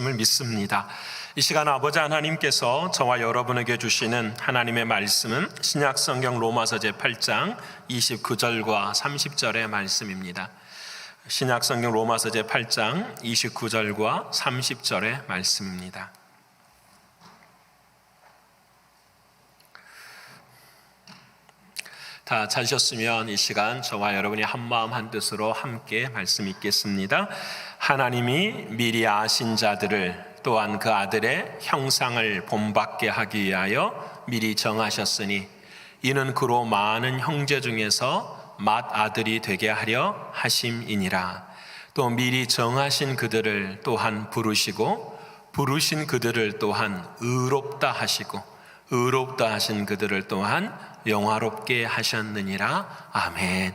믿습니다. 이 시간 아버지 하나님께서 저와 여러분에게 주시는 하나님의 말씀은 신약성경 로마서 제8장 29절과 30절의 말씀입니다. 신약성경 로마서 제8장 29절과 30절의 말씀입니다. 다 찾으셨으면 이 시간 저와 여러분이 한마음 한뜻으로 함께 말씀 읽겠습니다. 하나님이 미리 아신 자들을 또한 그 아들의 형상을 본받게 하기 위하여 미리 정하셨으니 이는 그로 많은 형제 중에서 맏아들이 되게 하려 하심이니라. 또 미리 정하신 그들을 또한 부르시고 부르신 그들을 또한 의롭다 하시고 의롭다 하신 그들을 또한 영화롭게 하셨느니라. 아멘.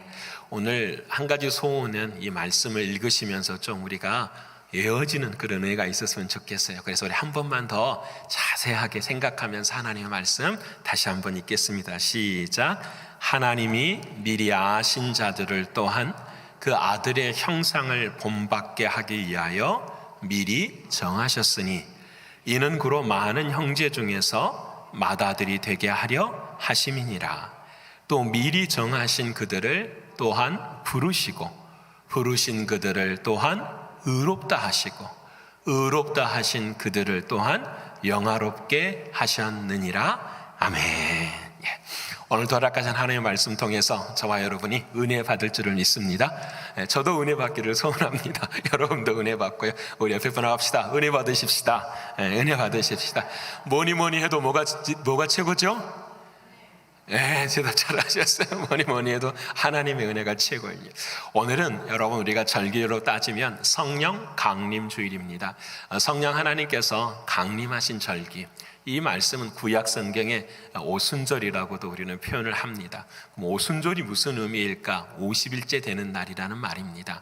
오늘 한 가지 소원은 이 말씀을 읽으시면서 좀 우리가 외워지는 그런 은혜가 있었으면 좋겠어요. 그래서 우리 한 번만 더 자세하게 생각하면서 하나님의 말씀 다시 한번 읽겠습니다. 시작. 하나님이 미리 아신 자들을 또한 그 아들의 형상을 본받게 하기 위하여 미리 정하셨으니 이는 그로 많은 형제 중에서 맏아들이 되게 하려 하심이니라. 또 미리 정하신 그들을 또한 부르시고 부르신 그들을 또한 의롭다 하시고 의롭다 하신 그들을 또한 영화롭게 하셨느니라. 아멘. 오늘도 허락하신 하나님의 말씀 통해서 저와 여러분이 은혜 받을 줄을 믿습니다. 저도 은혜 받기를 소원합니다. 여러분도 은혜 받고요. 우리 옆에 분 합시다. 은혜 받으십시다. 은혜 받으십시다. 뭐니 해도 뭐가 최고죠? 제가 잘하셨어요. 뭐니 해도 하나님의 은혜가 최고입니다. 오늘은 여러분 우리가 절기로 따지면 성령 강림 주일입니다. 성령 하나님께서 강림하신 절기, 이 말씀은 구약 성경의 오순절이라고도 우리는 표현을 합니다. 그럼 오순절이 무슨 의미일까? 50일째 되는 날이라는 말입니다.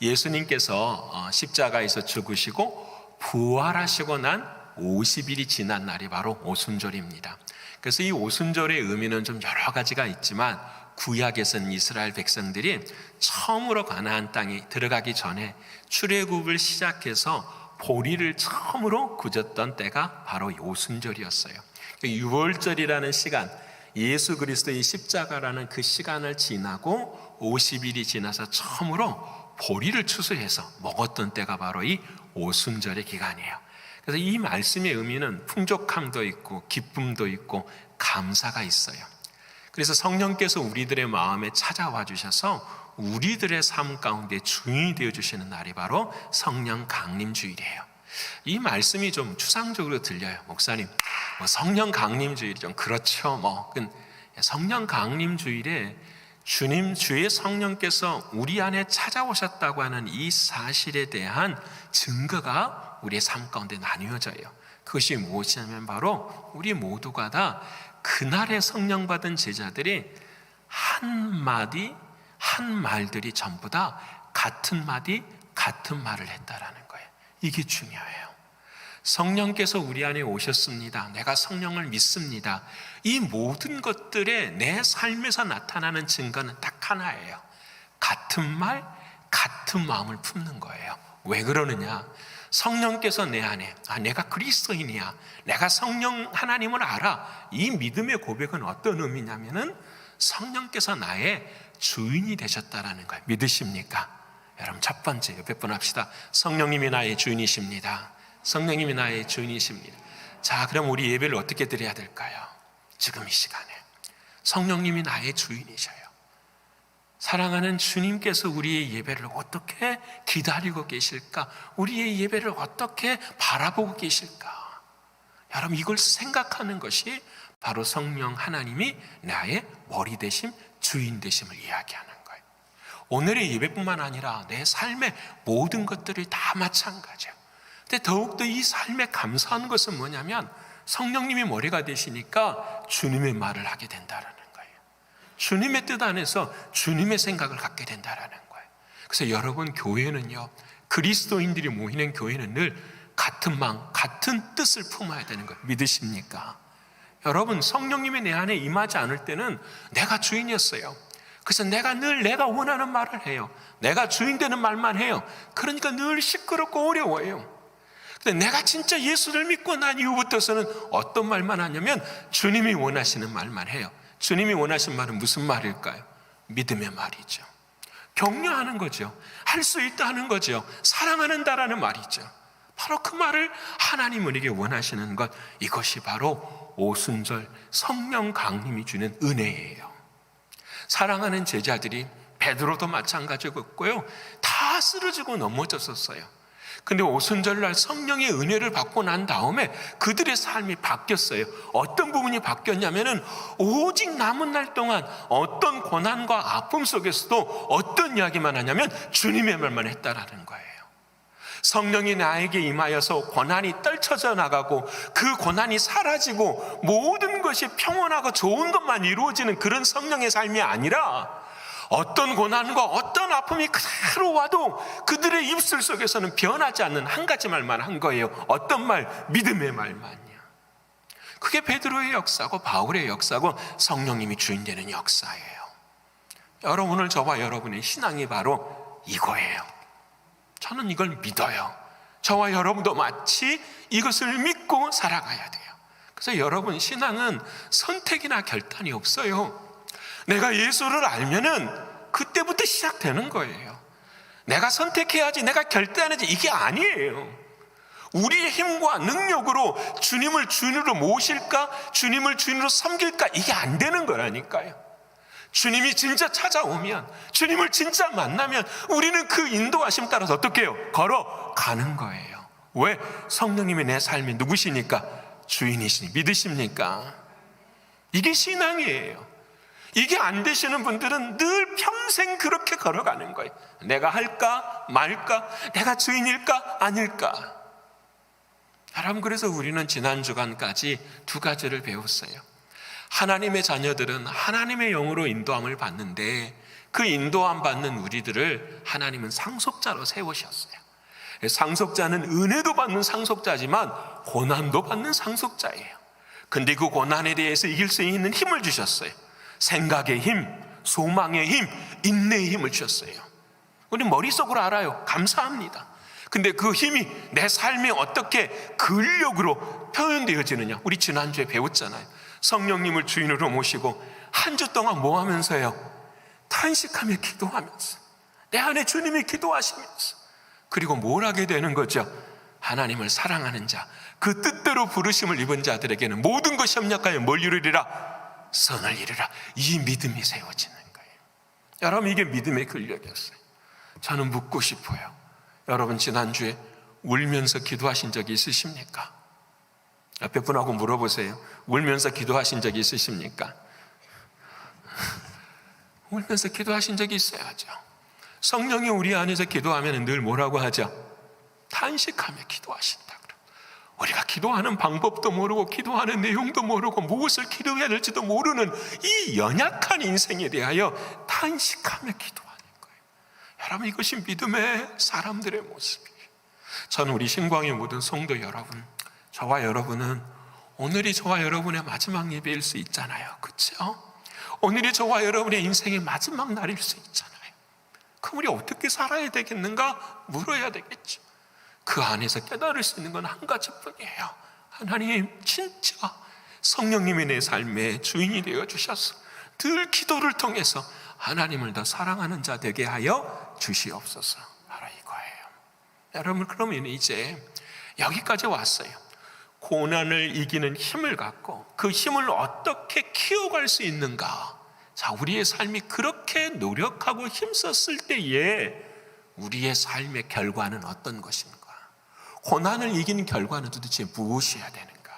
예수님께서 십자가에서 죽으시고 부활하시고 난 50일이 지난 날이 바로 오순절입니다. 그래서 이 오순절의 의미는 좀 여러 가지가 있지만 구약에서는 이스라엘 백성들이 처음으로 가나안 땅에 들어가기 전에 출애굽을 시작해서 보리를 처음으로 구졌던 때가 바로 오순절이었어요. 유월절이라는 시간, 예수 그리스도의 십자가라는 그 시간을 지나고 50일이 지나서 처음으로 보리를 추수해서 먹었던 때가 바로 이 오순절의 기간이에요. 그래서 이 말씀의 의미는 풍족함도 있고 기쁨도 있고 감사가 있어요. 그래서 성령께서 우리들의 마음에 찾아와 주셔서 우리들의 삶 가운데 주인이 되어주시는 날이 바로 성령 강림 주일이에요. 이 말씀이 좀 추상적으로 들려요. 목사님, 성령 강림 주일이 좀 그렇죠. 성령 강림 주일에 주님, 주의 성령께서 우리 안에 찾아오셨다고 하는 이 사실에 대한 증거가 우리의 삶 가운데 나뉘어져요. 그것이 무엇이냐면 바로 우리 모두가 다 그날의 성령 받은 제자들이 한마디 한 말들이 전부 다 같은 마디 같은 말을 했다라는 거예요. 이게 중요해요. 성령께서 우리 안에 오셨습니다. 내가 성령을 믿습니다. 이 모든 것들에 내 삶에서 나타나는 증거는 딱 하나예요. 같은 말, 같은 마음을 품는 거예요. 왜 그러느냐? 성령께서 내 안에 내가 그리스도인이야, 내가 성령 하나님을 알아. 이 믿음의 고백은 어떤 의미냐면은 성령께서 나의 주인이 되셨다라는 거예요. 믿으십니까? 여러분 첫 번째 옆에 분 합시다. 성령님이 나의 주인이십니다. 성령님이 나의 주인이십니다. 자, 그럼 우리 예배를 어떻게 드려야 될까요? 지금 이 시간에 성령님이 나의 주인이셔요. 사랑하는 주님께서 우리의 예배를 어떻게 기다리고 계실까? 우리의 예배를 어떻게 바라보고 계실까? 여러분 이걸 생각하는 것이 바로 성령 하나님이 나의 머리 되심, 주인 되심을 이야기하는 거예요. 오늘의 예배뿐만 아니라 내 삶의 모든 것들이 다 마찬가지예요. 근데 더욱더 이 삶에 감사한 것은 뭐냐면 성령님이 머리가 되시니까 주님의 말을 하게 된다는 거예요. 주님의 뜻 안에서 주님의 생각을 갖게 된다는 거예요. 그래서 여러분 교회는요, 그리스도인들이 모이는 교회는 늘 같은 마음, 같은 뜻을 품어야 되는 거예요. 믿으십니까? 여러분 성령님이 내 안에 임하지 않을 때는 내가 주인이었어요. 그래서 내가 늘 내가 원하는 말을 해요. 내가 주인 되는 말만 해요. 그러니까 늘 시끄럽고 어려워요. 근데 내가 진짜 예수를 믿고 난 이후부터서는 어떤 말만 하냐면 주님이 원하시는 말만 해요. 주님이 원하시는 말은 무슨 말일까요? 믿음의 말이죠. 격려하는 거죠. 할 수 있다는 거죠. 사랑한다라는 말이죠. 바로 그 말을 하나님 우리에게 원하시는 것, 이것이 바로 오순절 성령 강림이 주는 은혜예요. 사랑하는 제자들이 베드로도 마찬가지였고요, 다 쓰러지고 넘어졌었어요. 근데 오순절날 성령의 은혜를 받고 난 다음에 그들의 삶이 바뀌었어요. 어떤 부분이 바뀌었냐면은 오직 남은 날 동안 어떤 고난과 아픔 속에서도 어떤 이야기만 하냐면 주님의 말만 했다라는 거예요. 성령이 나에게 임하여서 고난이 떨쳐져 나가고 그 고난이 사라지고 모든 것이 평온하고 좋은 것만 이루어지는 그런 성령의 삶이 아니라 어떤 고난과 어떤 아픔이 그대로 와도 그들의 입술 속에서는 변하지 않는 한 가지 말만 한 거예요. 어떤 말? 믿음의 말만요. 그게 베드로의 역사고 바울의 역사고 성령님이 주인 되는 역사예요. 여러분, 오늘 저와 여러분의 신앙이 바로 이거예요. 저는 이걸 믿어요. 저와 여러분도 마치 이것을 믿고 살아가야 돼요. 그래서 여러분, 신앙은 선택이나 결단이 없어요. 내가 예수를 알면은 그때부터 시작되는 거예요. 내가 선택해야지, 내가 결단해야지, 이게 아니에요. 우리의 힘과 능력으로 주님을 주인으로 모실까, 주님을 주인으로 섬길까, 이게 안 되는 거라니까요. 주님이 진짜 찾아오면, 주님을 진짜 만나면 우리는 그 인도하심 따라서 어떻게 해요? 걸어가는 거예요. 왜? 성령님이 내 삶이 누구시니까? 주인이시니 믿으십니까? 이게 신앙이에요. 이게 안 되시는 분들은 늘 평생 그렇게 걸어가는 거예요. 내가 할까 말까, 내가 주인일까 아닐까. 여러분, 그래서 우리는 지난 주간까지 두 가지를 배웠어요. 하나님의 자녀들은 하나님의 영으로 인도함을 받는데 그 인도함 받는 우리들을 하나님은 상속자로 세우셨어요. 상속자는 은혜도 받는 상속자지만 고난도 받는 상속자예요. 근데 그 고난에 대해서 이길 수 있는 힘을 주셨어요. 생각의 힘, 소망의 힘, 인내의 힘을 주셨어요. 우리 머릿속으로 알아요. 감사합니다. 근데 그 힘이 내 삶에 어떻게 근력으로 표현되어지느냐, 우리 지난주에 배웠잖아요. 성령님을 주인으로 모시고 한 주 동안 뭐 하면서요? 탄식하며 기도하면서, 내 안에 주님이 기도하시면서, 그리고 뭘 하게 되는 거죠? 하나님을 사랑하는 자, 그 뜻대로 부르심을 입은 자들에게는 모든 것이 협력하여 뭘 이루리라? 선을 이루라. 이 믿음이 세워지는 거예요. 여러분, 이게 믿음의 근력이었어요. 저는 묻고 싶어요. 여러분, 지난주에 울면서 기도하신 적이 있으십니까? 옆에 분하고 물어보세요. 울면서 기도하신 적이 있으십니까? 울면서 기도하신 적이 있어야죠. 성령이 우리 안에서 기도하면 늘 뭐라고 하죠? 탄식하며 기도하신다. 우리가 기도하는 방법도 모르고 기도하는 내용도 모르고 무엇을 기도해야 될지도 모르는 이 연약한 인생에 대하여 탄식하며 기도하는 거예요. 여러분, 이것이 믿음의 사람들의 모습이에요. 저는 우리 신광의 모든 성도 여러분, 저와 여러분은 오늘이 저와 여러분의 마지막 예배일 수 있잖아요. 그렇죠? 오늘이 저와 여러분의 인생의 마지막 날일 수 있잖아요. 그럼 우리 어떻게 살아야 되겠는가 물어야 되겠죠. 그 안에서 깨달을 수 있는 건 한 가지뿐이에요. 하나님, 진짜 성령님이 내 삶의 주인이 되어 주셔서 늘 기도를 통해서 하나님을 더 사랑하는 자 되게 하여 주시옵소서. 바로 이거예요. 여러분, 그러면 이제 여기까지 왔어요. 고난을 이기는 힘을 갖고 그 힘을 어떻게 키워갈 수 있는가. 자, 우리의 삶이 그렇게 노력하고 힘썼을 때에 우리의 삶의 결과는 어떤 것인가? 고난을 이기는 결과는 도대체 무엇이어야 되는가?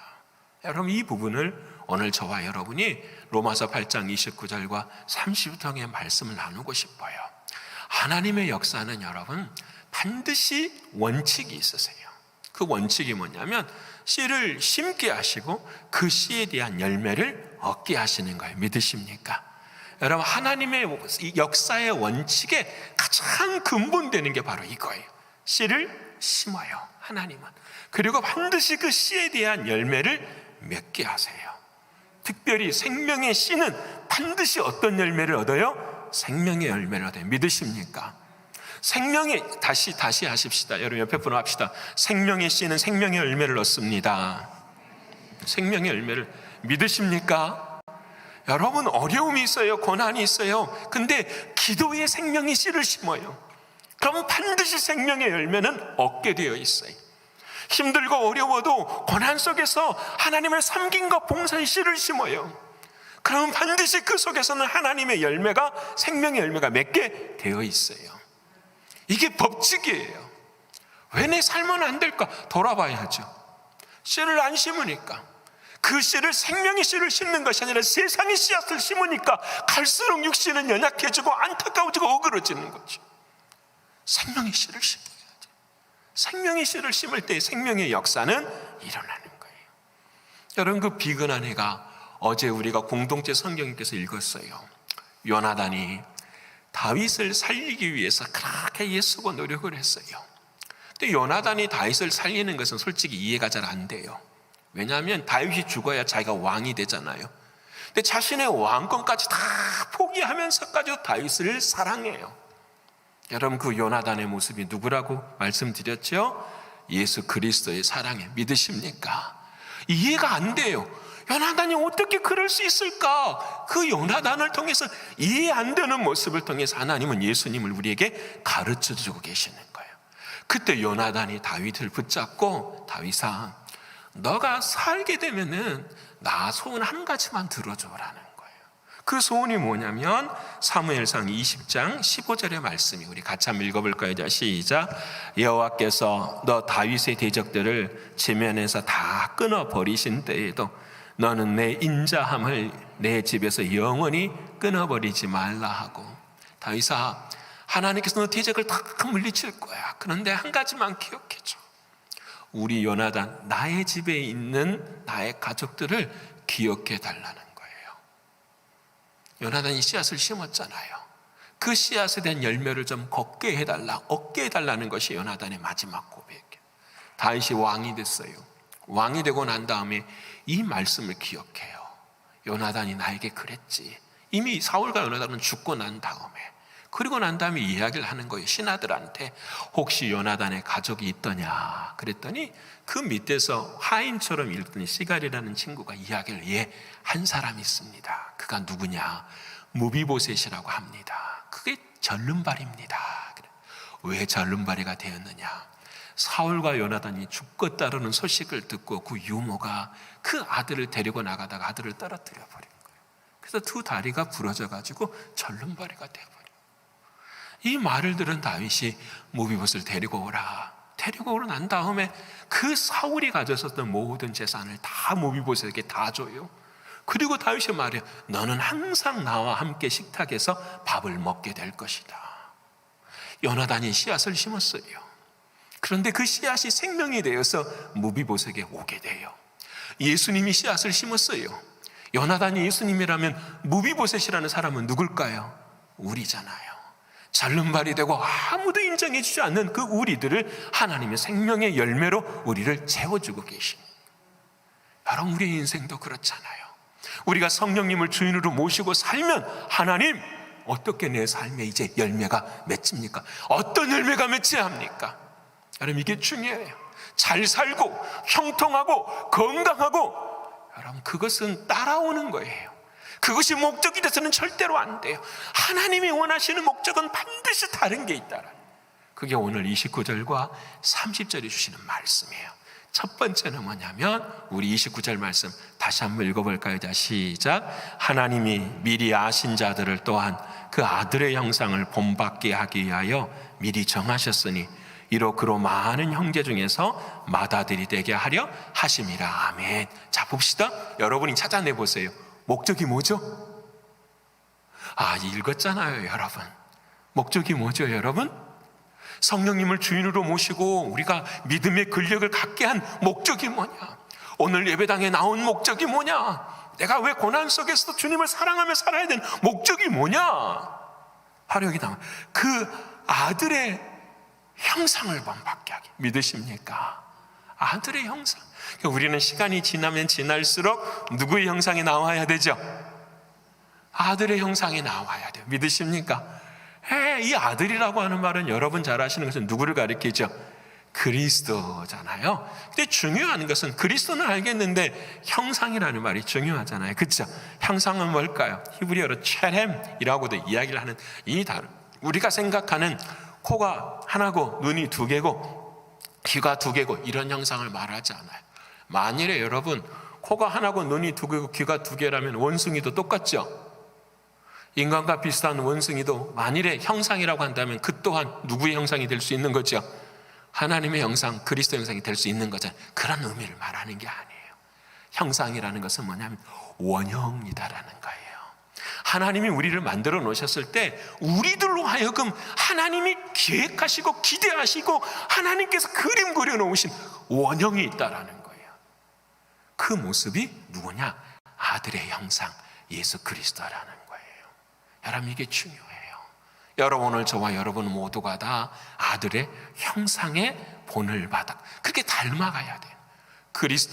여러분, 이 부분을 오늘 저와 여러분이 로마서 8장 29절과 30절의 말씀을 나누고 싶어요. 하나님의 역사는 여러분 반드시 원칙이 있으세요. 그 원칙이 뭐냐면 씨를 심게 하시고 그 씨에 대한 열매를 얻게 하시는 거예요. 믿으십니까? 여러분, 하나님의 역사의 원칙에 가장 근본되는 게 바로 이거예요. 씨를 심어요, 하나님은. 그리고 반드시 그 씨에 대한 열매를 맺게 하세요. 특별히 생명의 씨는 반드시 어떤 열매를 얻어요? 생명의 열매를 얻어요. 믿으십니까? 생명의, 다시 하십시다. 여러분 옆에 분하고 합시다. 생명의 씨는 생명의 열매를 얻습니다. 생명의 열매를 믿으십니까? 여러분 어려움이 있어요. 고난이 있어요. 근데 기도의 생명의 씨를 심어요. 그러면 반드시 생명의 열매는 얻게 되어 있어요. 힘들고 어려워도 고난 속에서 하나님을 섬김과 봉사의 씨를 심어요. 그러면 반드시 그 속에서는 하나님의 열매가, 생명의 열매가 맺게 되어 있어요. 이게 법칙이에요. 왜 내 삶은 안 될까? 돌아봐야죠. 씨를 안 심으니까. 그 씨를, 생명의 씨를 심는 것이 아니라 세상의 씨앗을 심으니까 갈수록 육신은 연약해지고 안타까워지고 어그러지는 거죠. 생명의 씨를 심어야죠. 생명의 씨를 심을 때 생명의 역사는 일어나는 거예요. 여러분, 그 비근한 애가 어제 우리가 공동체 성경님께서 읽었어요. 요나단이 다윗을 살리기 위해서 그렇게 애쓰고 노력을 했어요. 근데 요나단이 다윗을 살리는 것은 솔직히 이해가 잘 안 돼요. 왜냐하면 다윗이 죽어야 자기가 왕이 되잖아요. 근데 자신의 왕권까지 다 포기하면서까지도 다윗을 사랑해요. 여러분, 그 요나단의 모습이 누구라고 말씀드렸죠? 예수 그리스도의 사랑에 믿으십니까? 이해가 안 돼요. 요나단이 어떻게 그럴 수 있을까? 그 요나단을 통해서 이해 안 되는 모습을 통해서 하나님은 예수님을 우리에게 가르쳐 주고 계시는 거예요. 그때 요나단이 다윗을 붙잡고, 다윗아, 너가 살게 되면은 나 소원 한 가지만 들어줘라는 거예요. 그 소원이 뭐냐면 사무엘상 20장 15절의 말씀이, 우리 같이 한번 읽어볼까요? 자, 시작. 여호와께서 너 다윗의 대적들을 지면에서 다 끊어버리신 때에도 너는 내 인자함을 내 집에서 영원히 끊어버리지 말라 하고. 다윗아, 하나님께서 너 대적을 다 물리칠 거야. 그런데 한 가지만 기억해줘. 우리 요나단, 나의 집에 있는 나의 가족들을 기억해 달라는 거예요. 요나단이 씨앗을 심었잖아요. 그 씨앗에 대한 열매를 좀 걷게 해달라, 얻게 해달라는 것이 요나단의 마지막 고백이에요. 다윗이 왕이 됐어요. 왕이 되고 난 다음에 이 말씀을 기억해요. 요나단이 나에게 그랬지. 이미 사울과 요나단은 죽고 난 다음에, 그리고 난 다음에 이야기를 하는 거예요. 신하들한테 혹시 요나단의 가족이 있더냐 그랬더니 그 밑에서 하인처럼 읽던 시갈이라는 친구가 이야기를, 예, 한 사람이 있습니다. 그가 누구냐? 무비보셋이라고 합니다. 그게 절름발입니다. 왜 절름발이가 되었느냐? 사울과 요나단이 죽었다라는 소식을 듣고 그 유모가 그 아들을 데리고 나가다가 아들을 떨어뜨려 버린 거예요. 그래서 두 다리가 부러져 가지고 절름발이가 되어버려요. 이 말을 들은 다윗이 무비봇을 데리고 오라. 데리고 오고 난 다음에 그 사울이 가졌었던 모든 재산을 다 무비봇에게 다 줘요. 그리고 다윗이 말해요. 너는 항상 나와 함께 식탁에서 밥을 먹게 될 것이다. 요나단이 씨앗을 심었어요. 그런데 그 씨앗이 생명이 되어서 무비봇에게 오게 돼요. 예수님이 씨앗을 심었어요. 요나단이 예수님이라면 무비보셋이라는 사람은 누굴까요? 우리잖아요. 절름발이 되고 아무도 인정해 주지 않는 그 우리들을 하나님의 생명의 열매로 우리를 채워주고 계십니다. 여러분, 우리의 인생도 그렇잖아요. 우리가 성령님을 주인으로 모시고 살면 하나님, 어떻게 내 삶에 이제 열매가 맺힙니까? 어떤 열매가 맺혀야 합니까? 여러분, 이게 중요해요. 잘 살고 형통하고 건강하고, 여러분, 그것은 따라오는 거예요. 그것이 목적이 돼서는 절대로 안 돼요. 하나님이 원하시는 목적은 반드시 다른 게 있다라는, 그게 오늘 29절과 30절에 주시는 말씀이에요. 첫 번째는 뭐냐면 우리 29절 말씀 다시 한번 읽어볼까요? 자, 시작. 하나님이 미리 아신 자들을 또한 그 아들의 형상을 본받게 하기 위하여 미리 정하셨으니 이로 그로 많은 형제 중에서 맏아들이 되게 하려 하심이라. 아멘. 자, 봅시다. 여러분이 찾아내 보세요. 목적이 뭐죠? 읽었잖아요, 여러분. 목적이 뭐죠, 여러분? 성령님을 주인으로 모시고 우리가 믿음의 근력을 갖게 한 목적이 뭐냐? 오늘 예배당에 나온 목적이 뭐냐? 내가 왜 고난 속에서도 주님을 사랑하며 살아야 되는 목적이 뭐냐? 바로 여기 나와. 그 아들의 형상을 본받게 하기. 믿으십니까? 아들의 형상. 우리는 시간이 지나면 지날수록 누구의 형상이 나와야 되죠? 아들의 형상이 나와야 돼요. 믿으십니까? 이 아들이라고 하는 말은 여러분 잘 아시는 것은 누구를 가리키죠? 그리스도잖아요. 근데 중요한 것은 그리스도는 알겠는데 형상이라는 말이 중요하잖아요. 그렇죠? 형상은 뭘까요? 히브리어로 체렘이라고도 이야기를 하는 이 단어. 우리가 생각하는 코가 하나고 눈이 두 개고 귀가 두 개고 이런 형상을 말하지 않아요. 만일에 여러분 코가 하나고 눈이 두 개고 귀가 두 개라면 원숭이도 똑같죠? 인간과 비슷한 원숭이도 만일에 형상이라고 한다면 그 또한 누구의 형상이 될 수 있는 거죠? 하나님의 형상, 그리스도 형상이 될 수 있는 거잖아요. 그런 의미를 말하는 게 아니에요. 형상이라는 것은 뭐냐면 원형이다라는 거예요. 하나님이 우리를 만들어 놓으셨을 때 우리들로 하여금 하나님이 계획하시고 기대하시고 하나님께서 그림 그려 놓으신 원형이 있다라는 거예요. 그 모습이 누구냐? 아들의 형상 예수 그리스도라는 거예요. 여러분, 이게 중요해요. 여러분, 오늘 저와 여러분 모두가 다 아들의 형상의 본을 받아 그렇게 닮아가야 돼요.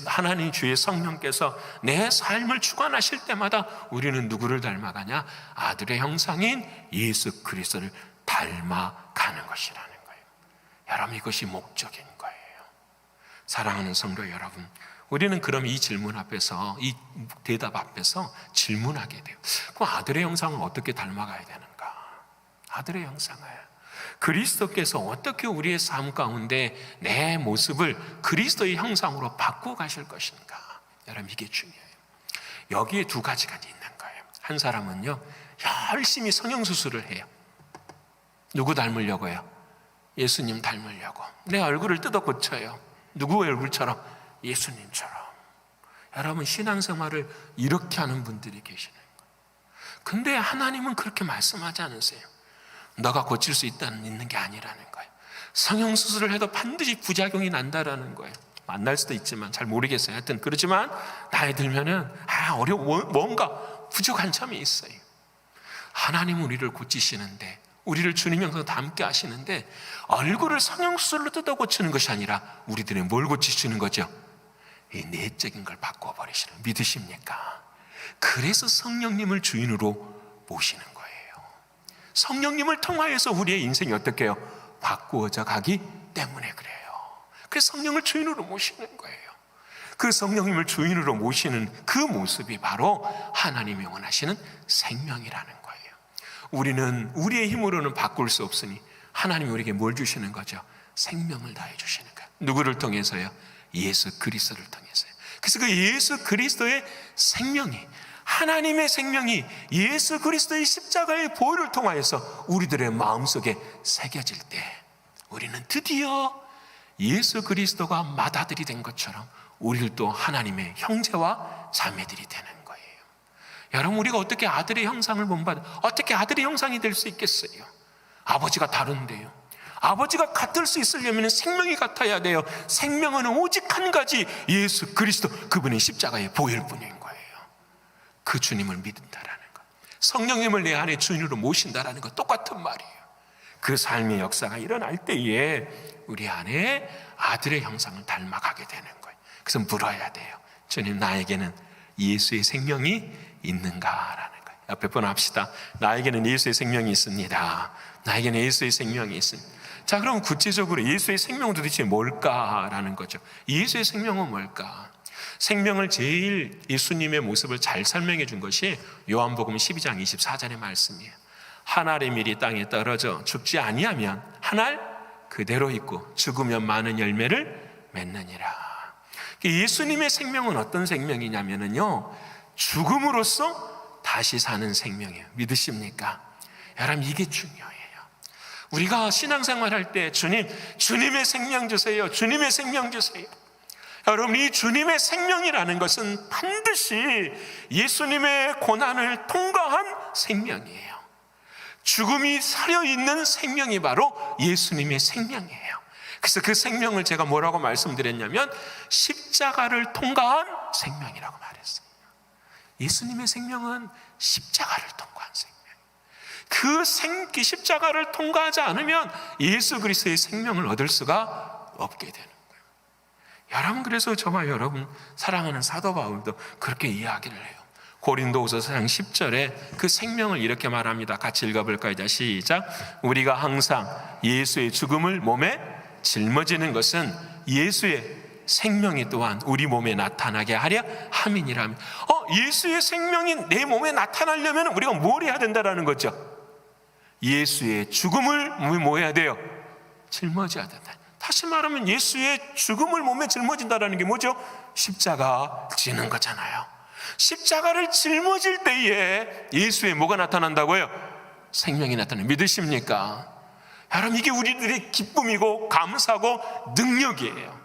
하나님 주의 성령께서 내 삶을 주관하실 때마다 우리는 누구를 닮아가냐? 아들의 형상인 예수 그리스도를 닮아가는 것이라는 거예요. 여러분, 이것이 목적인 거예요. 사랑하는 성도 여러분, 우리는 그럼 이 질문 앞에서, 이 대답 앞에서 질문하게 돼요. 그럼 아들의 형상을 어떻게 닮아가야 되는가? 아들의 형상을 그리스도께서 어떻게 우리의 삶 가운데 내 모습을 그리스도의 형상으로 바꾸어 가실 것인가? 여러분, 이게 중요해요. 여기에 두 가지가 있는 거예요. 한 사람은요 열심히 성형수술을 해요. 누구 닮으려고요? 예수님 닮으려고. 내 얼굴을 뜯어 고쳐요. 누구의 얼굴처럼? 예수님처럼. 여러분, 신앙생활을 이렇게 하는 분들이 계시는 거예요. 근데 하나님은 그렇게 말씀하지 않으세요. 너가 고칠 수 있는 게 아니라는 거예요. 성형수술을 해도 반드시 부작용이 난다라는 거예요. 안 날 수도 있지만 잘 모르겠어요. 하여튼 그렇지만 나이 들면은 뭔가 부족한 점이 있어요. 하나님은 우리를 고치시는데, 우리를 주님 형상 닮게 하시는데 얼굴을 성형수술로 뜯어 고치는 것이 아니라 우리들의 뭘 고치시는 거죠? 이 내적인 걸 바꿔버리시는, 믿으십니까? 그래서 성령님을 주인으로 모시는 거예요. 성령님을 통하여서 우리의 인생이 어떻게 해요? 바꾸어져 가기 때문에 그래요. 그래서 성령을 주인으로 모시는 거예요. 그 성령님을 주인으로 모시는 그 모습이 바로 하나님이 원하시는 생명이라는 거예요. 우리는 우리의 힘으로는 바꿀 수 없으니 하나님이 우리에게 뭘 주시는 거죠? 생명을 다해 주시는 거예요. 누구를 통해서요? 예수 그리스도를 통해서요. 그래서 그 예수 그리스도의 생명이, 하나님의 생명이 예수 그리스도의 십자가의 보혈을 통하여서 우리들의 마음속에 새겨질 때 우리는 드디어 예수 그리스도가 맏아들이 된 것처럼 우리도 하나님의 형제와 자매들이 되는 거예요. 여러분, 우리가 어떻게 아들의 형상을 본받아, 어떻게 아들의 형상이 될 수 있겠어요? 아버지가 다른데요. 아버지가 같을 수 있으려면 생명이 같아야 돼요. 생명은 오직 한 가지, 예수 그리스도, 그분의 십자가의 보혈뿐인 거예요. 그 주님을 믿는다라는 것, 성령님을 내 안에 주인으로 모신다라는 것, 똑같은 말이에요. 그 삶의 역사가 일어날 때에 우리 안에 아들의 형상을 닮아가게 되는 거예요. 그래서 물어야 돼요. 주님, 나에게는 예수의 생명이 있는가라는 거예요. 옆에 번 합시다. 나에게는 예수의 생명이 있습니다. 나에게는 예수의 생명이 있습니다. 자, 그럼 구체적으로 예수의 생명은 도대체 뭘까라는 거죠. 예수의 생명은 뭘까? 생명을 제일 예수님의 모습을 잘 설명해 준 것이 요한복음 12장 24절의 말씀이에요. 한 알의 밀이 땅에 떨어져 죽지 아니하면 한 알 그대로 있고 죽으면 많은 열매를 맺느니라. 예수님의 생명은 어떤 생명이냐면요, 죽음으로써 다시 사는 생명이에요. 믿으십니까? 여러분, 이게 중요해요. 우리가 신앙생활 할 때 주님의 생명 주세요, 주님의 생명 주세요. 여러분, 이 주님의 생명이라는 것은 반드시 예수님의 고난을 통과한 생명이에요. 죽음이 살려있는 생명이 바로 예수님의 생명이에요. 그래서 그 생명을 제가 뭐라고 말씀드렸냐면 십자가를 통과한 생명이라고 말했어요. 예수님의 생명은 십자가를 통과한 생명. 그 십자가를 통과하지 않으면 예수 그리스도의 생명을 얻을 수가 없게 되는 거예요. 여러분, 그래서 저와 여러분 사랑하는 사도 바울도 그렇게 이야기를 해요. 고린도후서 4장 10절에 그 생명을 이렇게 말합니다. 같이 읽어볼까요? 이제 시작. 우리가 항상 예수의 죽음을 몸에 짊어지는 것은 예수의 생명이 또한 우리 몸에 나타나게 하려 함이니라. 예수의 생명이 내 몸에 나타나려면 우리가 뭘 해야 된다라는 거죠? 예수의 죽음을 뭐 해야 돼요? 짊어져야 된다. 다시 말하면 예수의 죽음을 몸에 짊어진다라는 게 뭐죠? 십자가 지는 거잖아요. 십자가를 짊어질 때에 예수의 뭐가 나타난다고요? 생명이 나타나요. 믿으십니까? 여러분, 이게 우리들의 기쁨이고 감사고 능력이에요.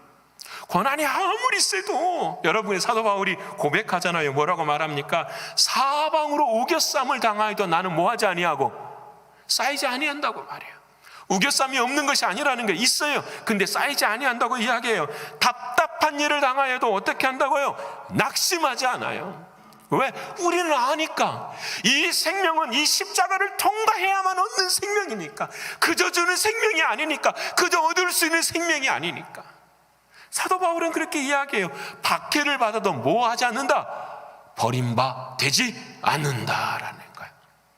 고난이 아무리 세도 여러분의 사도 바울이 고백하잖아요. 뭐라고 말합니까? 사방으로 우겨쌈을 당하여도 나는 뭐하지 아니하고 쌓이지 아니한다고 말해요. 우겨쌈이 없는 것이 아니라는 게 있어요. 근데 쌓이지 아니한다고 이야기해요. 답답한 일을 당하여도 어떻게 한다고요? 낙심하지 않아요. 왜? 우리는 아니까. 이 생명은 이 십자가를 통과해야만 얻는 생명이니까. 그저 주는 생명이 아니니까. 그저 얻을 수 있는 생명이 아니니까. 사도 바울은 그렇게 이야기해요. 박해를 받아도 뭐 하지 않는다? 버림바 되지 않는다라는 거예요.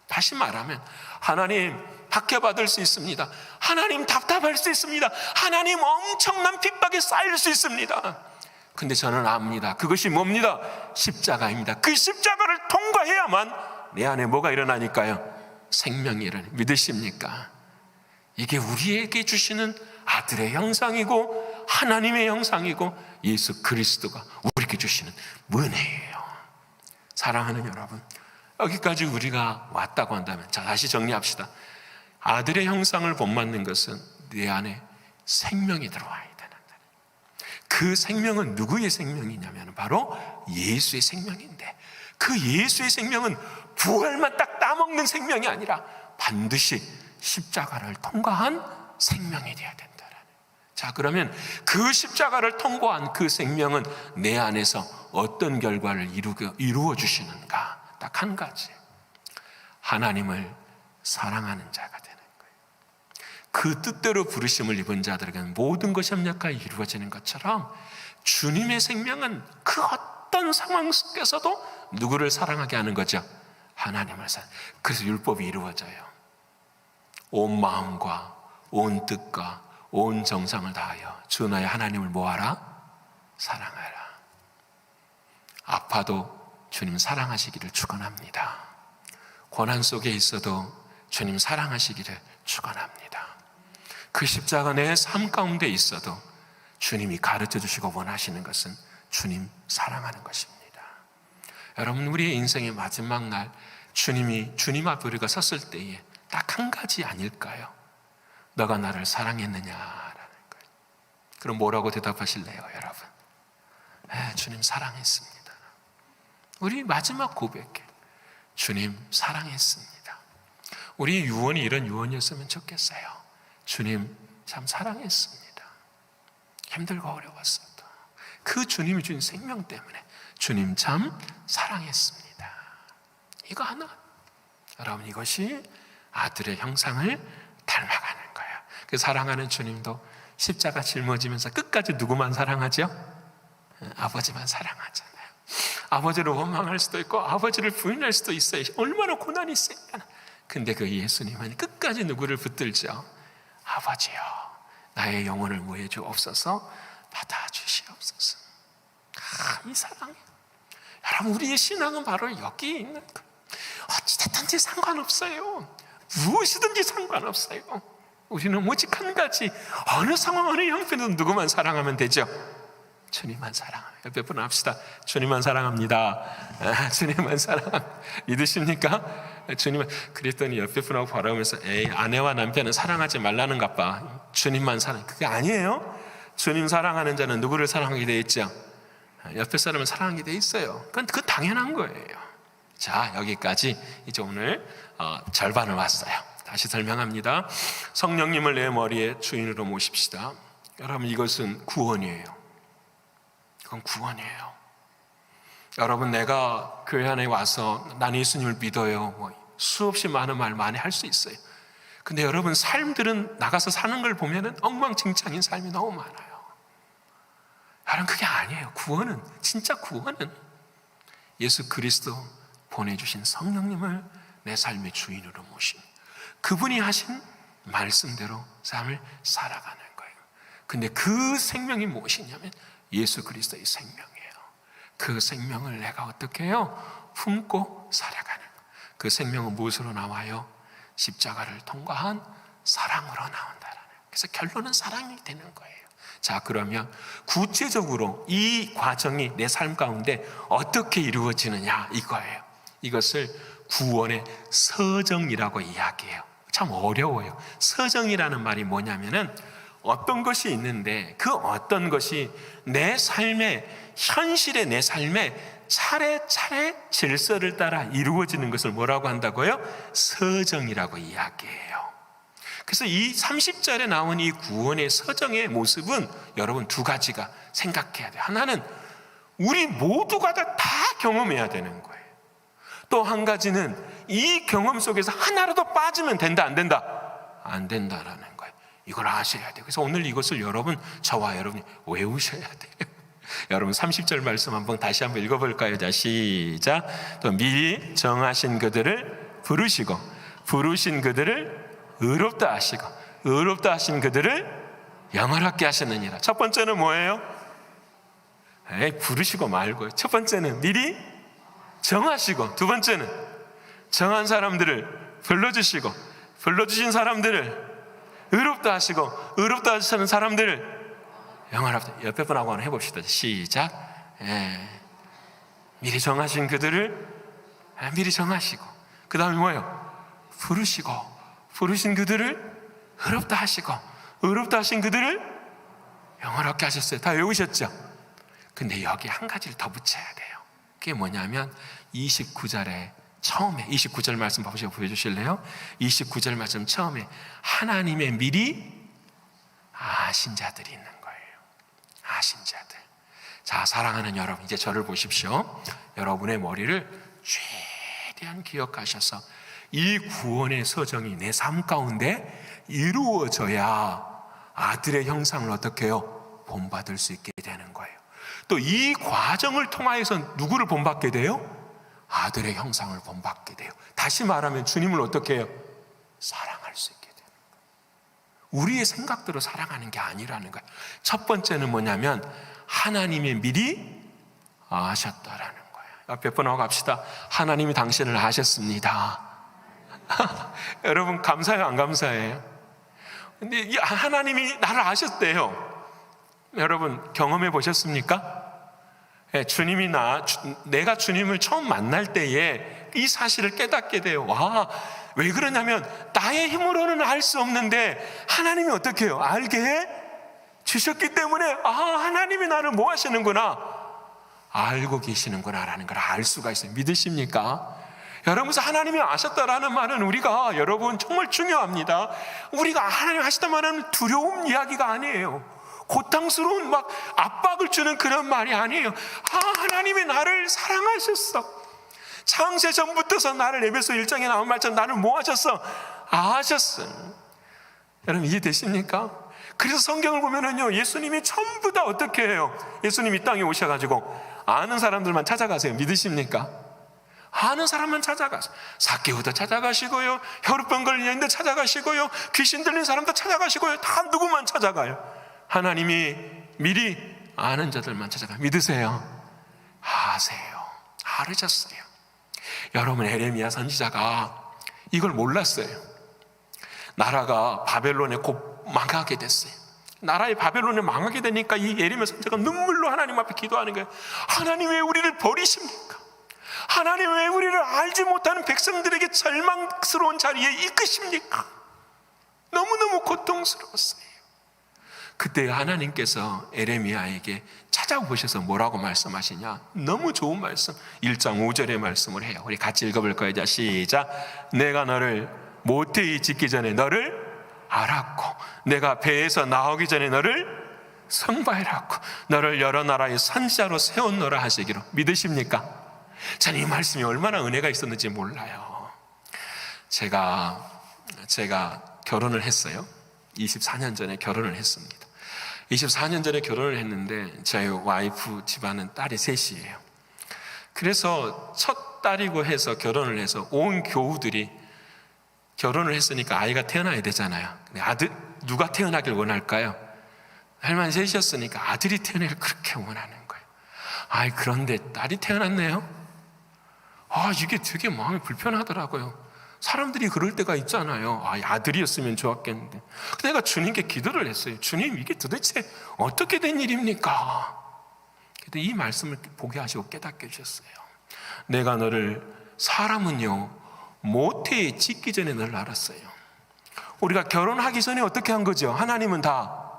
다시 말하면 하나님 박해받을 수 있습니다. 하나님 답답할 수 있습니다. 하나님 엄청난 핍박에 쌓일 수 있습니다. 근데 저는 압니다. 그것이 뭡니다? 십자가입니다. 그 십자가를 통과해야만 내 안에 뭐가 일어나니까요? 생명이 일어나요. 믿으십니까? 이게 우리에게 주시는 아들의 형상이고 하나님의 형상이고 예수 그리스도가 우리에게 주시는 은혜예요. 사랑하는 여러분, 여기까지 우리가 왔다고 한다면, 자, 다시 정리합시다. 아들의 형상을 본받는 것은 내 안에 생명이 들어와야 된다. 그 생명은 누구의 생명이냐면 바로 예수의 생명인데, 그 예수의 생명은 부활만 딱 따먹는 생명이 아니라 반드시 십자가를 통과한 생명이 되어야 된다라는. 자, 그러면 그 십자가를 통과한 그 생명은 내 안에서 어떤 결과를 이루어 주시는가? 딱 한 가지. 하나님을 사랑하는 자가 되는 거예요. 그 뜻대로 부르심을 입은 자들에게는 모든 것이 합력하여 이루어지는 것처럼 주님의 생명은 그 어떤 상황 속에서도 누구를 사랑하게 하는 거죠? 하나님을 사랑. 그래서 율법이 이루어져요. 온 마음과 온 뜻과 온 정성을 다하여 주 너의 하나님을 뭐하라? 사랑하라. 아파도 주님 사랑하시기를 축원합니다. 고난 속에 있어도 주님 사랑하시기를 축원합니다. 그 십자가 내 삶 가운데 있어도 주님이 가르쳐 주시고 원하시는 것은 주님 사랑하는 것입니다. 여러분, 우리의 인생의 마지막 날 주님이 주님 앞에 우리가 섰을 때에 딱 한 가지 아닐까요? 너가 나를 사랑했느냐라는 거예요. 그럼 뭐라고 대답하실래요, 여러분? 주님 사랑했습니다. 우리 마지막 고백해. 주님 사랑했습니다. 우리 유언이 이런 유언이었으면 좋겠어요. 주님 참 사랑했습니다. 힘들고 어려웠어도 그 주님이 주신 생명 때문에 주님 참 사랑했습니다. 이거 하나. 여러분, 이것이 아들의 형상을 닮아가는 거예요. 그 사랑하는 주님도 십자가 짊어지면서 끝까지 누구만 사랑하죠? 아버지만 사랑하잖아요. 아버지를 원망할 수도 있고 아버지를 부인할 수도 있어요. 얼마나 고난이 있으면. 근데 그 예수님은 끝까지 누구를 붙들죠? 아버지요, 나의 영혼을 뭐해 주옵소서, 받아주시옵소서. 이 사랑이에요. 여러분, 우리의 신앙은 바로 여기 있는 거예요. 어찌됐든지 상관없어요. 무엇이든지 상관없어요. 우리는 오직 한 가지, 어느 상황 어느 형편에도 누구만 사랑하면 되죠? 주님만 사랑합니다. 옆에 분 합시다. 주님만 사랑합니다. 주님만 사랑합니다. 믿으십니까? 주님만. 그랬더니 옆에 분하고 바라보면서 에이, 아내와 남편은 사랑하지 말라는 것 봐. 주님만 사랑. 그게 아니에요. 주님 사랑하는 자는 누구를 사랑하게 돼 있죠? 옆에 사람을 사랑하게 돼 있어요. 그건 당연한 거예요. 자, 여기까지 이제 오늘 절반을 왔어요. 다시 설명합니다. 성령님을 내 머리에 주인으로 모십시다. 여러분, 이것은 구원이에요. 그건 구원이에요. 여러분, 내가 교회 안에 와서 난 예수님을 믿어요, 수없이 많은 말 많이 할 수 있어요. 근데 여러분, 삶들은 나가서 사는 걸 보면은 엉망진창인 삶이 너무 많아요. 여러분, 그게 아니에요. 구원은, 진짜 구원은 예수 그리스도 보내주신 성령님을 내 삶의 주인으로 모신, 그분이 하신 말씀대로 삶을 살아가는 거예요. 근데 그 생명이 무엇이냐면 예수 그리스도의 생명이에요. 그 생명을 내가 어떻게 해요? 품고 살아가는 거예요. 그 생명은 무엇으로 나와요? 십자가를 통과한 사랑으로 나온다라는 거예요. 그래서 결론은 사랑이 되는 거예요. 자, 그러면 구체적으로 이 과정이 내 삶 가운데 어떻게 이루어지느냐, 이거예요. 이것을 구원의 서정이라고 이야기해요. 참 어려워요. 서정이라는 말이 뭐냐면은 어떤 것이 있는데 그 어떤 것이 내 삶의, 현실의 내 삶에 차례차례 질서를 따라 이루어지는 것을 뭐라고 한다고요? 서정이라고 이야기해요. 그래서 이 30절에 나온 이 구원의 서정의 모습은 여러분 두 가지가 생각해야 돼요. 하나는 우리 모두가 다 경험해야 되는 거예요. 또 한 가지는 이 경험 속에서 하나라도 빠지면 된다, 안 된다? 안 된다라는 거예요. 이걸 아셔야 돼요. 그래서 오늘 이것을 여러분, 저와 여러분이 외우셔야 돼요. 여러분 30절 말씀 한번 다시 한번 읽어볼까요? 자, 시작. 또 미리 정하신 그들을 부르시고 부르신 그들을 의롭다 하시고 의롭다 하신 그들을 영원하게 하셨느니라. 첫 번째는 뭐예요? 부르시고 말고요. 첫 번째는 미리 정하시고, 두 번째는 정한 사람들을 불러주시고 불러주신 사람들을 의롭다 하시고 의롭다 하시는 사람들을 영원하다. 옆에 분하고 한번 해봅시다. 시작. 미리 정하신 그들을 미리 정하시고, 그 다음에 뭐예요? 부르시고 부르신 그들을 의롭다 하시고 의롭다 하신 그들을 영원하게 하셨어요. 다 외우셨죠? 근데 여기 한 가지를 더 붙여야 돼요. 그게 뭐냐면 29절에 처음에 29절 말씀 보여주실래요? 29절 말씀 처음에 하나님의 미리 아신 자들이 있는 거예요. 아신 자들. 자, 사랑하는 여러분, 이제 저를 보십시오. 여러분의 머리를 최대한 기억하셔서 이 구원의 서정이 내 삶 가운데 이루어져야 아들의 형상을 어떻게 해요? 본받을 수 있게 되는 거예요. 또 이 과정을 통하여서 누구를 본받게 돼요? 아들의 형상을 본받게 돼요. 다시 말하면 주님을 어떻게 해요? 사랑할 수 있게 돼요. 우리의 생각대로 사랑하는 게 아니라는 거예요. 첫 번째는 뭐냐면 하나님이 미리 아셨다라는 거예요. 옆에 분하고 갑시다. 하나님이 당신을 아셨습니다. 여러분 감사해요, 안 감사해요? 근데 하나님이 나를 아셨대요. 여러분 경험해 보셨습니까? 주님이 내가 주님을 처음 만날 때에 이 사실을 깨닫게 돼요. 와, 왜 그러냐면 나의 힘으로는 알 수 없는데 하나님이 어떻게 해요? 알게 해 주셨기 때문에 하나님이 나를 뭐 하시는구나, 알고 계시는구나 라는 걸 알 수가 있어요. 믿으십니까? 여러분께서 하나님이 아셨다라는 말은 우리가 여러분 정말 중요합니다. 우리가 하나님 아시다 말하는 두려움 이야기가 아니에요. 고통스러운 막 압박을 주는 그런 말이 아니에요. 하나님이 나를 사랑하셨어. 창세 전부터서 나를, 에베소 1장에 나온 말처럼 나를 뭐 하셨어? 아셨어. 여러분 이해되십니까? 그래서 성경을 보면은요, 예수님이 전부 다 어떻게 해요? 예수님이 이 땅에 오셔가지고 아는 사람들만 찾아가세요. 믿으십니까? 아는 사람만 찾아가세요. 삭개오도 찾아가시고요, 혈우병 걸린 여인도 찾아가시고요, 귀신 들린 사람도 찾아가시고요, 다 누구만 찾아가요? 하나님이 미리 아는 자들만 찾아가요. 믿으세요? 아세요. 알으셨어요. 여러분 에레미야 선지자가 이걸 몰랐어요. 나라가 바벨론에 곧 망하게 됐어요. 나라의 바벨론에 망하게 되니까 이 에레미야 선지자가 눈물로 하나님 앞에 기도하는 거예요. 하나님 왜 우리를 버리십니까? 하나님 왜 우리를 알지 못하는 백성들에게 절망스러운 자리에 이끄십니까? 너무너무 고통스러웠어요. 그때 하나님께서 에레미야에게 찾아보셔서 뭐라고 말씀하시냐? 너무 좋은 말씀, 1장 5절의 말씀을 해요. 우리 같이 읽어볼 거예요. 자, 시작. 내가 너를 모태에 짓기 전에 너를 알았고, 내가 배에서 나오기 전에 너를 선발했고, 너를 여러 나라의 선지자로 세웠노라 하시기로. 믿으십니까? 저는 이 말씀이 얼마나 은혜가 있었는지 몰라요. 제가 결혼을 했어요. 24년 전에 결혼을 했습니다. 24년 전에 결혼을 했는데 저희 와이프 집안은 딸이 셋이에요. 그래서 첫 딸이고 해서 결혼을 해서 온 교우들이 결혼을 했으니까 아이가 태어나야 되잖아요. 근데 아들 누가 태어나길 원할까요? 할머니 셋이었으니까 아들이 태어나길 그렇게 원하는 거예요. 그런데 딸이 태어났네요. 이게 되게 마음이 불편하더라고요. 사람들이 그럴 때가 있잖아요. 아들이었으면 좋았겠는데. 내가 주님께 기도를 했어요. 주님, 이게 도대체 어떻게 된 일입니까? 그때 이 말씀을 보게 하시고 깨닫게 해주셨어요. 내가 너를, 사람은요 모태에 짓기 전에 너를 알았어요. 우리가 결혼하기 전에 어떻게 한 거죠? 하나님은 다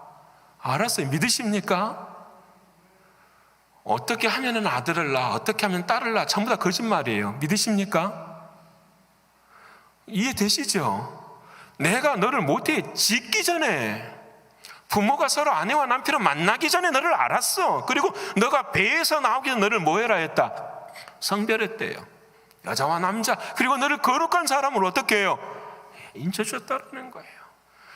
알았어요. 믿으십니까? 어떻게 하면 아들을 낳아, 어떻게 하면 딸을 낳아, 전부 다 거짓말이에요. 믿으십니까? 이해되시죠? 내가 너를 모태에 짓기 전에, 부모가 서로 아내와 남편을 만나기 전에 너를 알았어. 그리고 너가 배에서 나오기 전에 너를 뭐 해라 했다? 성별했대요. 여자와 남자. 그리고 너를 거룩한 사람으로 어떻게 해요? 인쳐주셨다는 거예요.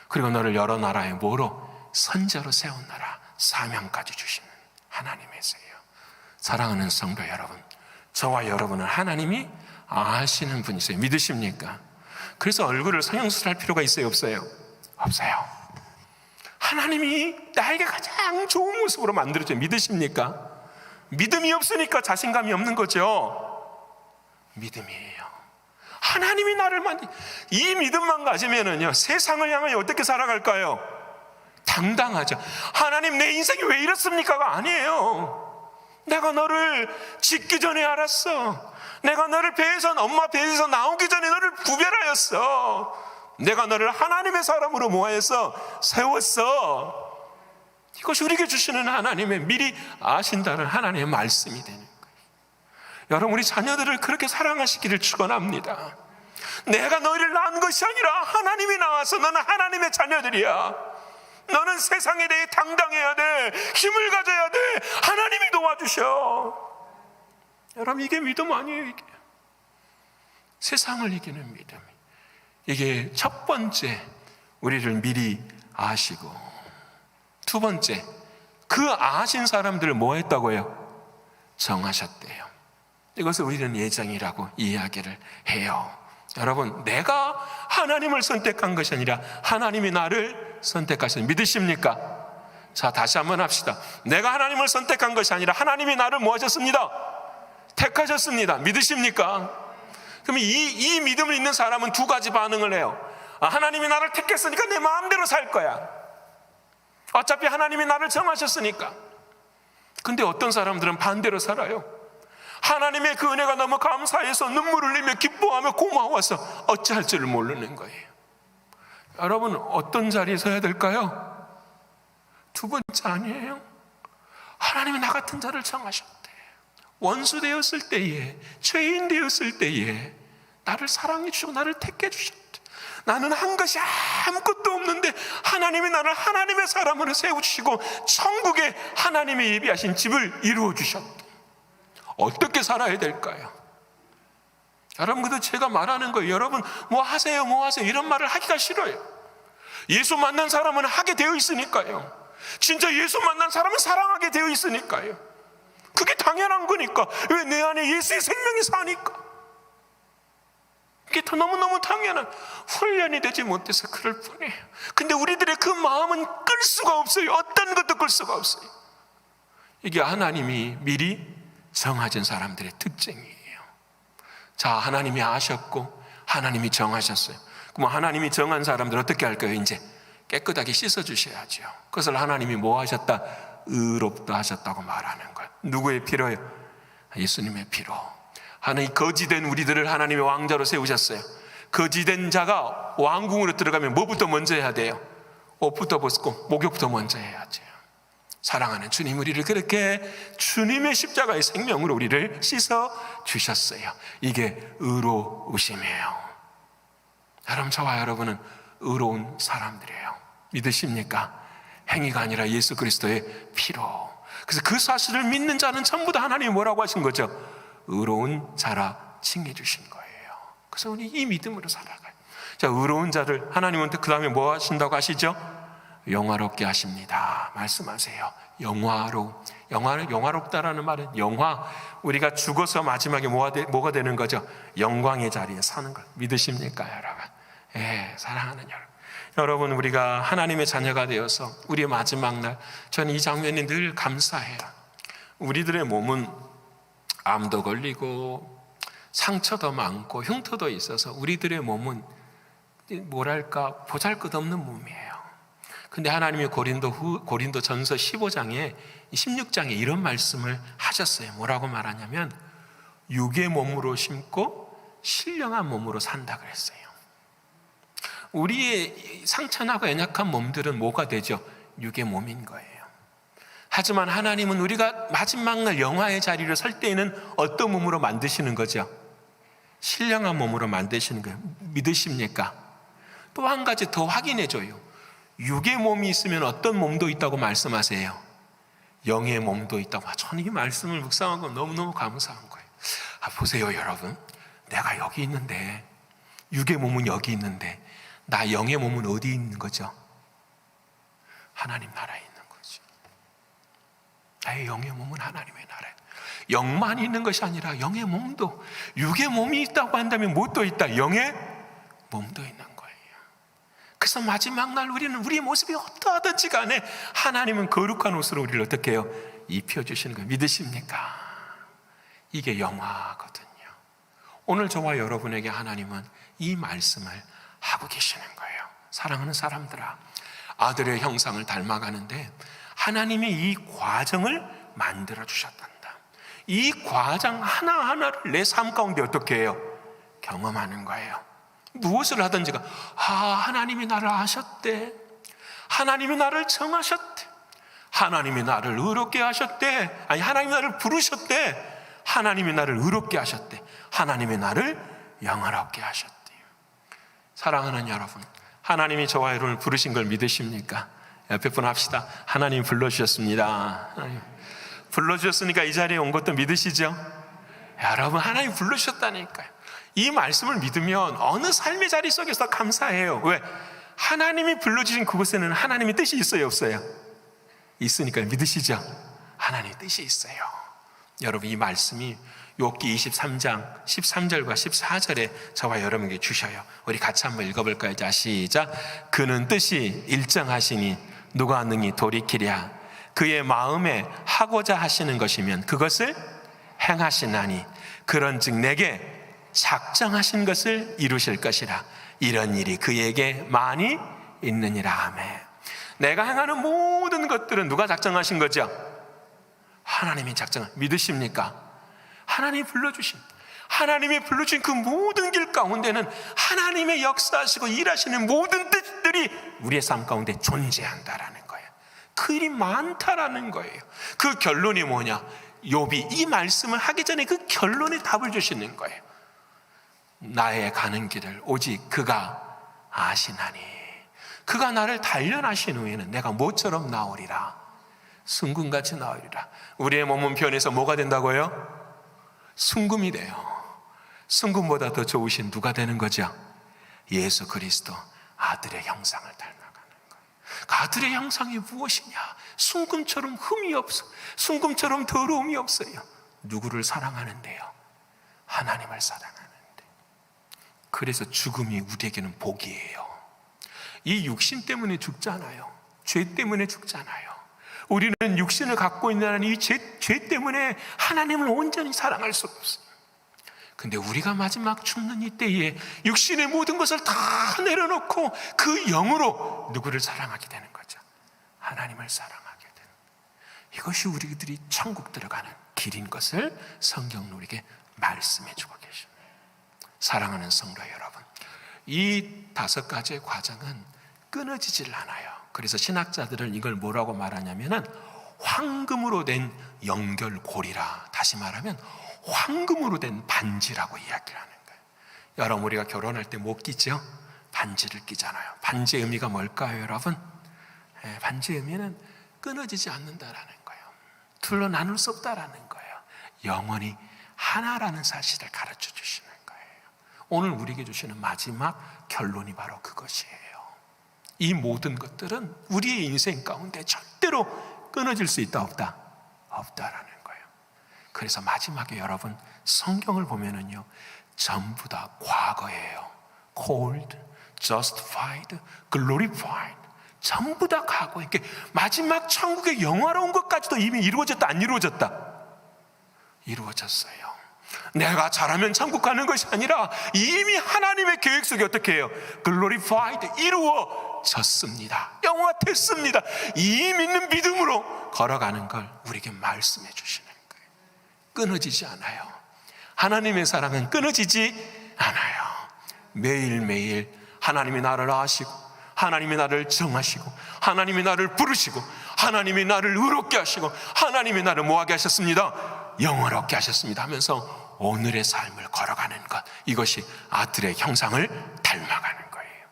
그리고 너를 여러 나라의 뭐로? 선자로 세운 나라, 사명까지 주시는 하나님이세요. 사랑하는 성도 여러분, 저와 여러분은 하나님이 아시는 분이세요. 믿으십니까? 그래서 얼굴을 성형수술할 필요가 있어요, 없어요? 없어요. 하나님이 나에게 가장 좋은 모습으로 만들어줘요. 믿으십니까? 믿음이 없으니까 자신감이 없는 거죠. 믿음이에요. 하나님이 나를 이 믿음만 가지면은요, 세상을 향하여 어떻게 살아갈까요? 당당하죠. 하나님, 내 인생이 왜 이렇습니까가 아니에요. 내가 너를 짓기 전에 알았어. 내가 너를 엄마 배에서 나오기 전에 너를 구별하였어. 내가 너를 하나님의 사람으로 모아서 세웠어. 이것이 우리에게 주시는 하나님의 미리 아신다는 하나님의 말씀이 되는 거예요. 여러분, 우리 자녀들을 그렇게 사랑하시기를 축원합니다. 내가 너희를 낳은 것이 아니라 하나님이 나와서 너는 하나님의 자녀들이야. 너는 세상에 대해 당당해야 돼. 힘을 가져야 돼. 하나님이 도와주셔. 여러분, 이게 믿음 아니에요. 이게 세상을 이기는 믿음. 이게 첫 번째, 우리를 미리 아시고, 두 번째, 그 아신 사람들을 뭐 했다고요? 정하셨대요. 이것을 우리는 예정이라고 이야기를 해요. 여러분, 내가 하나님을 선택한 것이 아니라 하나님이 나를 선택하신, 믿으십니까? 자, 다시 한번 합시다. 내가 하나님을 선택한 것이 아니라 하나님이 나를 뭐 하셨습니다? 택하셨습니다. 믿으십니까? 그럼 이 믿음을 있는 사람은 두 가지 반응을 해요. 하나님이 나를 택했으니까 내 마음대로 살 거야. 어차피 하나님이 나를 정하셨으니까. 근데 어떤 사람들은 반대로 살아요. 하나님의 그 은혜가 너무 감사해서 눈물을 흘리며 기뻐하며 고마워서 어찌할 줄을 모르는 거예요. 여러분, 어떤 자리에 서야 될까요? 두 번째 아니에요? 하나님이 나 같은 자를 정하셨대. 원수 되었을 때에, 죄인 되었을 때에 나를 사랑해 주시고 나를 택해 주셨대. 나는 한 것이 아무것도 없는데 하나님이 나를 하나님의 사람으로 세우시고 천국에 하나님의 예비하신 집을 이루어 주셨대. 어떻게 살아야 될까요? 여러분, 그래도 제가 말하는 거예요. 여러분, 뭐 하세요 이런 말을 하기가 싫어요. 예수 만난 사람은 하게 되어 있으니까요. 진짜 예수 만난 사람은 사랑하게 되어 있으니까요. 그게 당연한 거니까. 왜? 내 안에 예수의 생명이 사니까. 이게 더 너무너무 당연한, 훈련이 되지 못해서 그럴 뿐이에요. 근데 우리들의 그 마음은 끌 수가 없어요. 어떤 것도 끌 수가 없어요. 이게 하나님이 미리 정하신 사람들의 특징이에요. 자, 하나님이 아셨고 하나님이 정하셨어요. 그럼 하나님이 정한 사람들 어떻게 할까요? 이제 깨끗하게 씻어주셔야죠. 그것을 하나님이 뭐 하셨다? 의롭다 하셨다고 말하는 거예요. 누구의 피로요? 예수님의 피로. 하나님, 거지된 우리들을 하나님의 왕자로 세우셨어요. 거지된 자가 왕궁으로 들어가면 뭐부터 먼저 해야 돼요? 옷부터 벗고 목욕부터 먼저 해야죠. 사랑하는 주님, 우리를 그렇게 주님의 십자가의 생명으로 우리를 씻어 주셨어요. 이게 의로우심이에요. 여러분, 저와 여러분은 의로운 사람들이에요. 믿으십니까? 행위가 아니라 예수 그리스도의 피로. 그래서 그 사실을 믿는 자는 전부 다 하나님이 뭐라고 하신 거죠? 의로운 자라 칭해 주신 거예요. 그래서 우리 이 믿음으로 살아가요. 자, 의로운 자를 하나님은 그 다음에 뭐 하신다고 하시죠? 영화롭게 하십니다. 말씀하세요. 영화로 영화롭다라는 말은 우리가 죽어서 마지막에 뭐가 되는 거죠? 영광의 자리에 서는 것. 믿으십니까, 여러분? 예, 사랑하는 여러분, 우리가 하나님의 자녀가 되어서 우리의 마지막 날, 저는 이 장면이 늘 감사해요. 우리들의 몸은 암도 걸리고 상처도 많고 흉터도 있어서 우리들의 몸은 뭐랄까 보잘것없는 몸이에요. 근데 하나님이 고린도전서 15장에 16장에 이런 말씀을 하셨어요. 뭐라고 말하냐면 육의 몸으로 심고 신령한 몸으로 산다 그랬어요. 우리의 상처나고 연약한 몸들은 뭐가 되죠? 육의 몸인 거예요. 하지만 하나님은 우리가 마지막 날 영화의 자리를 설 때에는 어떤 몸으로 만드시는 거죠? 신령한 몸으로 만드시는 거예요. 믿으십니까? 또 한 가지 더 확인해 줘요. 육의 몸이 있으면 어떤 몸도 있다고 말씀하세요? 영의 몸도 있다고. 저는 이 말씀을 묵상한 건 너무너무 감사한 거예요. 보세요, 여러분. 내가 여기 있는데, 육의 몸은 여기 있는데, 나 영의 몸은 어디 있는 거죠? 하나님 나라에 있는 거죠. 나의 영의 몸은 하나님의 나라에. 영만 있는 것이 아니라 영의 몸도, 육의 몸이 있다고 한다면 무엇도 있다? 영의 몸도 있는 거예요. 그래서 마지막 날 우리는 우리의 모습이 어떠하든지 간에 하나님은 거룩한 옷으로 우리를 어떻게 해요? 입혀주시는 거예요. 믿으십니까? 이게 영화거든요. 오늘 저와 여러분에게 하나님은 이 말씀을 하고 계시는 거예요. 사랑하는 사람들아, 아들의 형상을 닮아가는데 하나님이 이 과정을 만들어 주셨단다. 이 과정 하나하나를 내 삶 가운데 어떻게 해요? 경험하는 거예요. 무엇을 하든지가 하나님이 나를 아셨대, 하나님이 나를 정하셨대, 하나님이 나를 의롭게 하셨대, 하나님이 나를 부르셨대, 하나님이 나를 의롭게 하셨대, 하나님이 나를 영화롭게 하셨대. 사랑하는 여러분, 하나님이 저와 여러분을 부르신 걸 믿으십니까? 옆에 분 합시다. 하나님 불러주셨습니다. 하나님 불러주셨으니까 이 자리에 온 것도 믿으시죠? 여러분, 하나님 불러주셨다니까요. 이 말씀을 믿으면 어느 삶의 자리 속에서 감사해요. 왜? 하나님이 불러주신 그곳에는 하나님의 뜻이 있어요, 없어요? 있으니까 믿으시죠? 하나님의 뜻이 있어요. 여러분, 이 말씀이 욥기 23장 13절과 14절에 저와 여러분에게 주셔요. 우리 같이 한번 읽어볼까요? 자, 시작. 그는 뜻이 일정하시니 누가 능히 돌이키랴. 그의 마음에 하고자 하시는 것이면 그것을 행하시나니 그런즉 내게 작정하신 것을 이루실 것이라. 이런 일이 그에게 많이 있느니라. 아멘. 내가 행하는 모든 것들은 누가 작정하신 거죠? 하나님이 믿으십니까? 하나님이 불러주신 그 모든 길 가운데는 하나님의 역사하시고 일하시는 모든 뜻들이 우리의 삶 가운데 존재한다라는 거예요. 그 일이 많다라는 거예요. 그 결론이 뭐냐? 욥이 이 말씀을 하기 전에 그 결론의 답을 주시는 거예요. 나의 가는 길을 오직 그가 아시나니 그가 나를 단련하신 후에는 내가 모처럼 나오리라. 순금같이 나오리라. 우리의 몸은 변해서 뭐가 된다고요? 순금이 돼요. 순금보다 더 좋으신 누가 되는 거죠? 예수 그리스도 아들의 형상을 닮아가는 거예요. 그 아들의 형상이 무엇이냐? 순금처럼 흠이 없어, 순금처럼 더러움이 없어요. 누구를 사랑하는데요? 하나님을 사랑하는데. 그래서 죽음이 우리에게는 복이에요. 이 육신 때문에 죽잖아요. 죄 때문에 죽잖아요. 우리는 육신을 갖고 있는 이 죄 때문에 하나님을 온전히 사랑할 수가 없어요. 근데 우리가 마지막 죽는 이때에 육신의 모든 것을 다 내려놓고 그 영으로 누구를 사랑하게 되는 거죠? 하나님을 사랑하게 되는. 이것이 우리들이 천국 들어가는 길인 것을 성경은 우리에게 말씀해 주고 계십니다. 사랑하는 성도 여러분, 이 5가지의 과정은 끊어지질 않아요. 그래서 신학자들은 이걸 뭐라고 말하냐면은 황금으로 된 연결고리라, 다시 말하면 황금으로 된 반지라고 이야기를 하는 거예요. 여러분, 우리가 결혼할 때 뭐 끼죠? 반지를 끼잖아요. 반지의 의미가 뭘까요, 여러분? 반지의 의미는 끊어지지 않는다라는 거예요. 둘로 나눌 수 없다라는 거예요. 영원히 하나라는 사실을 가르쳐 주시는 거예요. 오늘 우리에게 주시는 마지막 결론이 바로 그것이에요. 이 모든 것들은 우리의 인생 가운데 절대로 끊어질 수 있다 없다? 없다라는 거예요. 그래서 마지막에 여러분 성경을 보면은요, 전부 다 과거예요. called, justified, glorified. 전부 다 과거. 이렇게 마지막 천국의 영화로운 것까지도 이미 이루어졌다, 안 이루어졌다? 이루어졌어요. 내가 잘하면 천국 가는 것이 아니라 이미 하나님의 계획 속에 어떻게 해요? glorified, 이루어졌습니다. 영화됐습니다. 이 믿는 믿음으로 걸어가는 걸 우리에게 말씀해 주시는 거예요. 끊어지지 않아요. 하나님의 사랑은 끊어지지 않아요. 매일매일 하나님이 나를 아시고, 하나님이 나를 정하시고, 하나님이 나를 부르시고, 하나님이 나를 의롭게 하시고, 하나님이 나를 뭐하게 하셨습니다? 영원롭게 하셨습니다 하면서 오늘의 삶을 걸어가는 것, 이것이 아들의 형상을 닮아가는 거예요.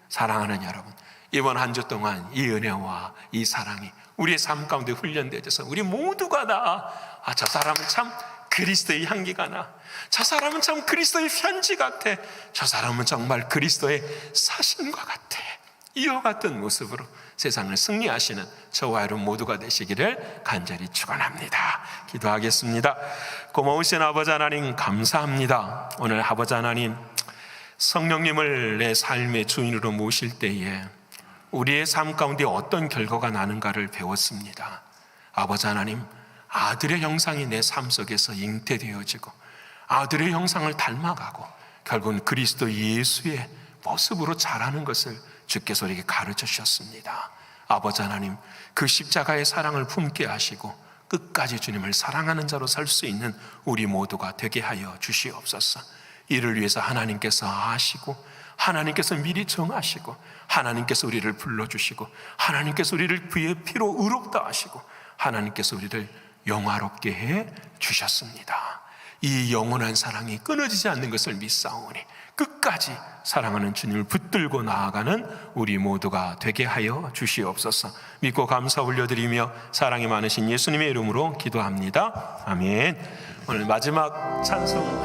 사랑하는 여러분, 이번 한 주 동안 이 은혜와 이 사랑이 우리의 삶 가운데 훈련되어져서 우리 모두가 다 저 사람은 참 그리스도의 향기가 나, 저 사람은 참 그리스도의 편지 같아, 저 사람은 정말 그리스도의 사신과 같아, 이와 같은 모습으로 세상을 승리하시는 저와 여러분 모두가 되시기를 간절히 축원합니다. 기도하겠습니다. 고마우신 아버지 하나님, 감사합니다. 오늘 아버지 하나님, 성령님을 내 삶의 주인으로 모실 때에 우리의 삶 가운데 어떤 결과가 나는가를 배웠습니다. 아버지 하나님, 아들의 형상이 내 삶 속에서 잉태되어지고 아들의 형상을 닮아가고 결국은 그리스도 예수의 모습으로 자라는 것을 주께서 우리에게 가르쳐 주셨습니다. 아버지 하나님, 그 십자가의 사랑을 품게 하시고 끝까지 주님을 사랑하는 자로 살 수 있는 우리 모두가 되게 하여 주시옵소서. 이를 위해서 하나님께서 아시고, 하나님께서 미리 정하시고, 하나님께서 우리를 불러주시고, 하나님께서 우리를 그의 피로 의롭다 하시고, 하나님께서 우리를 영화롭게 해 주셨습니다. 이 영원한 사랑이 끊어지지 않는 것을 믿사오니 끝까지 사랑하는 주님을 붙들고 나아가는 우리 모두가 되게 하여 주시옵소서. 믿고 감사 올려드리며 사랑이 많으신 예수님의 이름으로 기도합니다. 아멘. 오늘 마지막 찬송